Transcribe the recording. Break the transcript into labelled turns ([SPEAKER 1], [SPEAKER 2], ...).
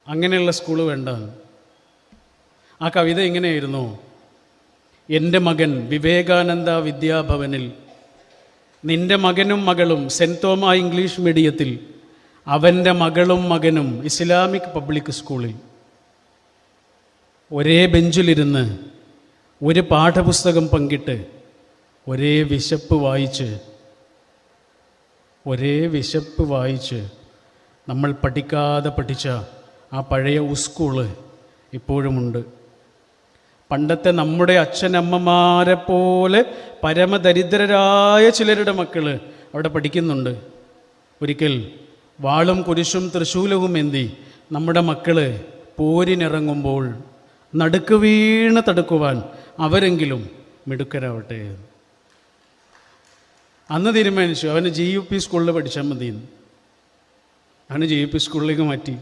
[SPEAKER 1] അങ്ങനെയുള്ള സ്കൂൾ വേണ്ട. ആ കവിത ഇങ്ങനെയായിരുന്നു: എൻ്റെ മകൻ വിവേകാനന്ദ വിദ്യാഭവനിൽ, നിൻ്റെ മകനും മകളും സെൻറ്റ് തോമ ഇംഗ്ലീഷ് മീഡിയത്തിൽ, അവൻ്റെ മകളും മകനും ഇസ്ലാമിക് പബ്ലിക് സ്കൂളിൽ. ഒരേ ബെഞ്ചിലിരുന്ന് ഒരു പാഠപുസ്തകം പങ്കിട്ട് ഒരേ വിശപ്പ് വായിച്ച് നമ്മൾ പഠിക്കാതെ പഠിച്ച ആ പഴയ സ്കൂള് ഇപ്പോഴുമുണ്ട്. പണ്ടത്തെ നമ്മുടെ അച്ഛനമ്മമാരെ പോലെ പരമദരിദ്രരായ ചിലരുടെ മക്കൾ അവിടെ പഠിക്കുന്നുണ്ട്. ഒരിക്കൽ വാളും കുരിശും തൃശൂലവും ഏന്തി നമ്മുടെ മക്കൾ പോരിനിറങ്ങുമ്പോൾ നടുക്ക് വീണ് തടുക്കുവാൻ അവരെങ്കിലും മിടുക്കരാവട്ടെ. അന്ന് തീരുമാനിച്ചു അവന് GUP സ്കൂളിൽ പഠിച്ചാൽ മതിയെന്ന്. അവന് GUP സ്കൂളിലേക്ക് മാറ്റി.